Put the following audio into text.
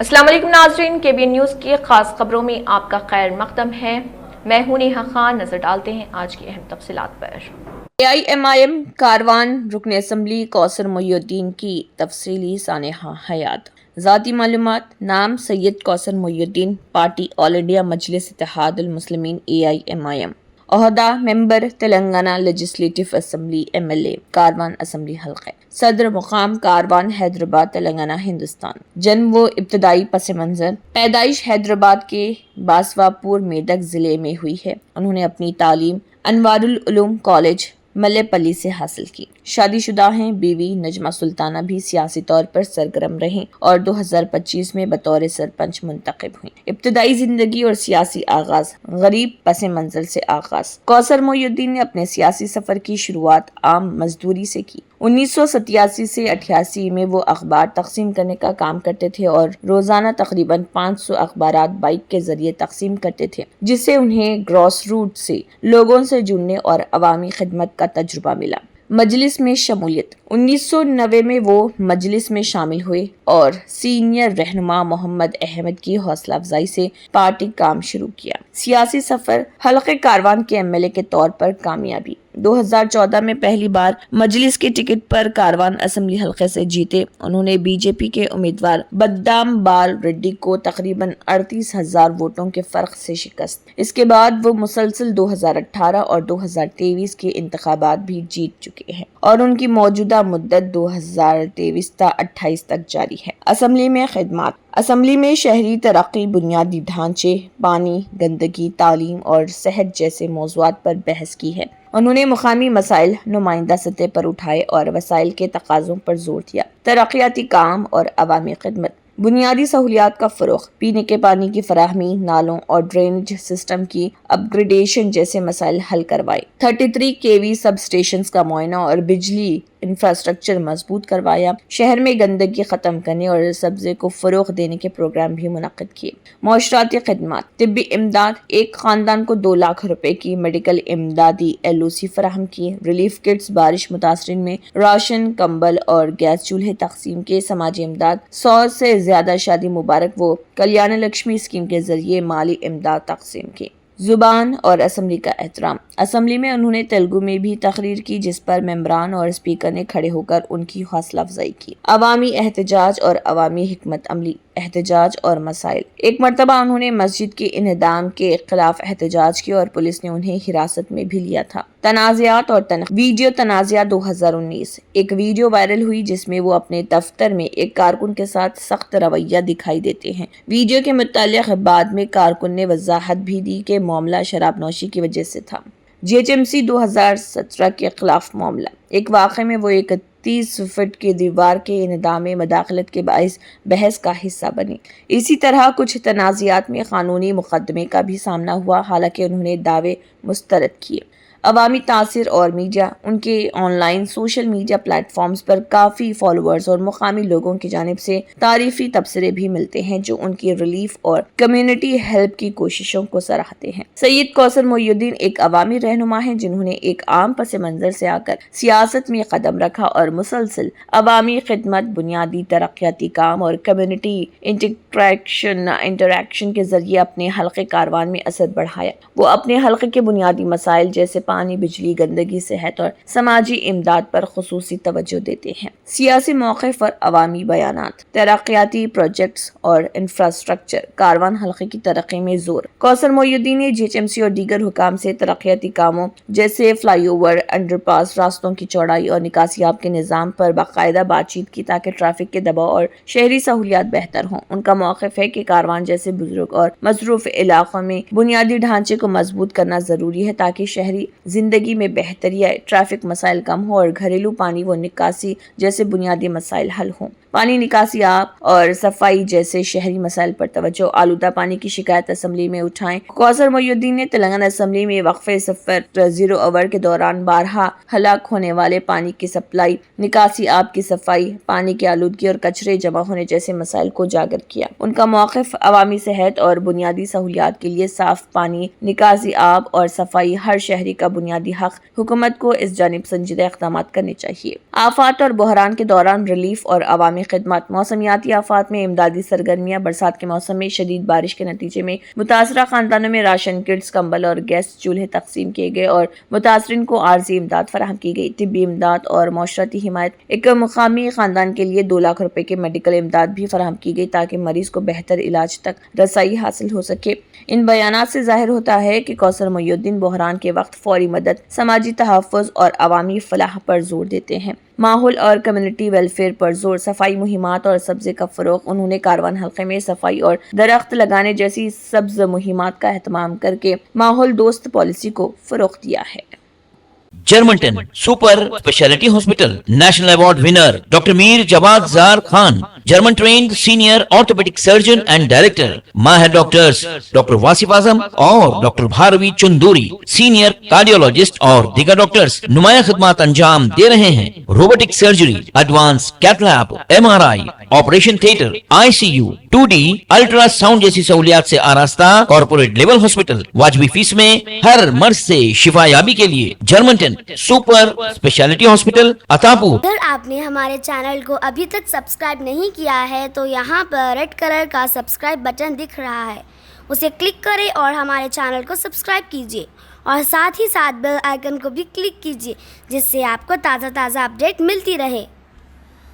السلام علیکم ناظرین، KBN نیوز کی خاص خبروں میں آپ کا خیر مقدم ہے۔ میں ہوں نیہا خان۔ نظر ڈالتے ہیں آج کی اہم تفصیلات پر۔ AIMIM کاروان رکن اسمبلی کوثر محی الدین کی تفصیلی سانحہ حیات۔ ذاتی معلومات: نام سید کوثر محی الدین، پارٹی آل انڈیا مجلس اتحاد المسلمین AIMIM، عہدہ member Telangana legislative assembly MLA Karwan assembly حلقہ، صدر مقام کاروان حیدرآباد تلنگانہ ہندوستان، جنم و ابتدائی پس منظر: پیدائش حیدرآباد کے باسواپور میدک ضلع میں ہوئی ہے۔ انہوں نے اپنی تعلیم انوار العلوم کالج ملے پلی سے حاصل کی۔ شادی شدہ ہیں۔ بیوی نجمہ سلطانہ بھی سیاسی طور پر سرگرم رہیں اور 2025 میں بطور سرپنچ منتخب ہوئیں۔ ابتدائی زندگی اور سیاسی آغاز: غریب پس منظر سے آغاز۔ کوثر محی الدین نے اپنے سیاسی سفر کی شروعات عام مزدوری سے کی۔ 1987 سے 88 میں وہ اخبار تقسیم کرنے کا کام کرتے تھے اور روزانہ تقریباً 500 اخبارات بائک کے ذریعے تقسیم کرتے تھے، جس سے انہیں گراس روٹ سے لوگوں سے جڑنے اور عوامی خدمت کا تجربہ ملا۔ مجلس میں شمولیت: 1990 میں وہ مجلس میں شامل ہوئے اور سینئر رہنما محمد احمد کی حوصلہ افزائی سے پارٹی کام شروع کیا۔ سیاسی سفر: حلقہ کاروان کے MLA کے طور پر کامیابی۔ 2014 میں پہلی بار مجلس کے ٹکٹ پر کاروان اسمبلی حلقے سے جیتے۔ انہوں نے BJP کے امیدوار بدام بال ریڈی کو تقریباً 38,000 ووٹوں کے فرق سے شکست۔ اس کے بعد وہ مسلسل 2018 اور 2023 کے انتخابات بھی جیت چکے ہیں اور ان کی موجودہ مدت 2023 تا 28 تک جاری ہے۔ اسمبلی میں خدمات: اسمبلی میں شہری ترقی، بنیادی ڈھانچے، پانی، گندگی، تعلیم اور صحت جیسے موضوعات پر بحث کی ہے۔ انہوں نے مقامی مسائل نمائندہ سطح پر اٹھائے اور وسائل کے تقاضوں پر زور دیا۔ ترقیاتی کام اور عوامی خدمت: بنیادی سہولیات کا فروغ، پینے کے پانی کی فراہمی، نالوں اور ڈرینیج سسٹم کی اپ گریڈیشن جیسے مسائل حل کروائے۔ 33 kV سب اسٹیشنز کا معائنہ اور بجلی انفراسٹرکچر مضبوط کروایا۔ شہر میں گندگی ختم کرنے اور سبزے کو فروغ دینے کے پروگرام بھی منعقد کیے۔ معاشرتی خدمات: طبی امداد: ایک خاندان کو 2 لاکھ روپے کی میڈیکل امدادی LOC فراہم کی۔ ریلیف کٹس: بارش متاثرین میں راشن، کمبل اور گیس چولہے تقسیم کے۔ سماجی امداد: 100 سے زیادہ شادی مبارک و کلیان لکشمی اسکیم کے ذریعے مالی امداد تقسیم کی۔ زبان اور اسمبلی کا احترام: اسمبلی میں انہوں نے تیلگو میں بھی تقریر کی، جس پر ممبران اور اسپیکر نے کھڑے ہو کر ان کی حوصلہ افزائی کی۔ عوامی احتجاج اور عوامی حکمت عملی: احتجاج اور مسائل: ایک مرتبہ انہوں نے مسجد کے انہدام کے خلاف احتجاج کیا اور پولیس نے انہیں حراست میں بھی لیا تھا۔ تنازعات اور ویڈیو تنازعہ 2019: ایک ویڈیو وائرل ہوئی جس میں وہ اپنے دفتر میں ایک کارکن کے ساتھ سخت رویہ دکھائی دیتے ہیں۔ ویڈیو کے متعلق بعد میں کارکن نے وضاحت بھی دی کہ معاملہ شراب نوشی کی وجہ سے تھا۔ GHMC 2017 کے خلاف معاملہ: ایک واقعے میں وہ 31 فٹ کی دیوار کے انہدام میں مداخلت کے باعث بحث کا حصہ بنی۔ اسی طرح کچھ تنازعات میں قانونی مقدمے کا بھی سامنا ہوا، حالانکہ انہوں نے دعوے مسترد کیے۔ عوامی تاثر اور میڈیا: ان کے online social media platforms پر کافی فالوورز اور مقامی لوگوں کی جانب سے تعریفی تبصرے بھی ملتے ہیں جو ان کی ریلیف اور کمیونٹی ہیلپ کی کوششوں کو سراہتے ہیں۔ سید کوثر محی الدین ایک عوامی رہنما ہیں جنہوں نے ایک عام پس منظر سے آ کر سیاست میں قدم رکھا اور مسلسل عوامی خدمت، بنیادی ترقیاتی کام اور کمیونٹی انٹریکشن کے ذریعے اپنے حلقے کاروان میں اثر بڑھایا۔ وہ اپنے حلقے کے بنیادی مسائل جیسے پانی، بجلی، گندگی، صحت اور سماجی امداد پر خصوصی توجہ دیتے ہیں۔ سیاسی موقف اور عوامی بیانات: ترقیاتی پروجیکٹس اور انفراسٹرکچر: کاروان حلقے کی ترقی میں زور۔ کوثر محی الدین نے GHMC اور دیگر حکام سے ترقیاتی کاموں جیسے فلائی اوور، انڈر پاس، راستوں کی چوڑائی اور نکاسیاب کے نظام پر باقاعدہ بات چیت کی تاکہ ٹریفک کے دباؤ اور شہری سہولیات بہتر ہوں۔ ان کا موقف ہے کہ کاروان جیسے بزرگ اور مصروف علاقوں میں بنیادی ڈھانچے کو مضبوط کرنا ضروری ہے تاکہ شہری زندگی میں بہتری آئے، ٹریفک مسائل کم ہوں اور گھریلو پانی و نکاسی جیسے بنیادی مسائل حل ہوں۔ پانی نکاسی، آب اور صفائی جیسے شہری مسائل پر توجہ۔ آلودہ پانی کی شکایت اسمبلی میں اٹھائیں: کوثر محی الدین نے تلنگانہ اسمبلی میں وقفے صفر زیرو اوور کے دوران بارہا ہلاک ہونے والے پانی کی سپلائی، نکاسی، آب کی صفائی، پانی کی آلودگی اور کچرے جمع ہونے جیسے مسائل کو اجاگر کیا۔ ان کا موقف عوامی صحت اور بنیادی سہولیات کے لیے صاف پانی، نکاسی، آب اور صفائی ہر شہری کا بنیادی حق، حکومت کو اس جانب سنجیدہ اقدامات کرنے چاہیے۔ آفات اور بحران کے دوران ریلیف اور عوامی خدمات۔ موسمیاتی آفات میں امدادی سرگرمیاں۔ برسات کے موسم میں شدید بارش کے نتیجے میں متاثرہ خاندانوں میں راشن کٹس، کمبل اور گیس چولہے تقسیم کیے گئے اور متاثرین کو عارضی امداد فراہم کی گئی۔ طبی امداد اور معاشرتی حمایت۔ ایک مقامی خاندان کے لیے 2 لاکھ روپے کی میڈیکل امداد بھی فراہم کی گئی تاکہ مریض کو بہتر علاج تک رسائی حاصل ہو سکے۔ ان بیانات سے ظاہر ہوتا ہے کہ کوثر محی الدین بحران کے وقت فوری مدد، سماجی تحفظ اور عوامی فلاح پر زور دیتے ہیں۔ ماحول اور کمیونٹی ویلفیئر پر زور، صفائی مہمات اور سبزے کا فروغ۔ انہوں نے کاروان حلقے میں صفائی اور درخت لگانے جیسی سبز مہمات کا اہتمام کر کے ماحول دوست پالیسی کو فروغ دیا ہے۔ Germanten super specialty hospital national award winner doctor Mir Jawad Zar Khan, German trained senior orthopaedic surgeon and director, ماہر ڈاکٹرز ڈاکٹر واصف اعظم اور doctor Bharavi Chanduri, senior cardiologist اور دیگر ڈاکٹرز نمایاں خدمات انجام دے رہے ہیں۔ Robotic surgery, advance cath lab, MRI، operation theatre, ICU، 2D ultrasound جیسی سہولیات سے آراستہ کارپوریٹ لیول ہاسپٹل، واجبی فیس میں ہر مرض سے شفا یابی کے لیے جرمنٹن سپر اسپیشلٹی ہاسپٹل عطاپور۔ اگر آپ نے ہمارے چینل کو ابھی تک سبسکرائب نہیں کیا ہے تو یہاں پر ریڈ کلر کا سبسکرائب بٹن دکھ رہا ہے، اسے کلک کریں اور ہمارے چینل کو سبسکرائب کیجیے اور ساتھ ہی ساتھ بیل آئیکن کو بھی کلک کیجیے، جس سے آپ کو تازہ اپڈیٹ ملتی رہے۔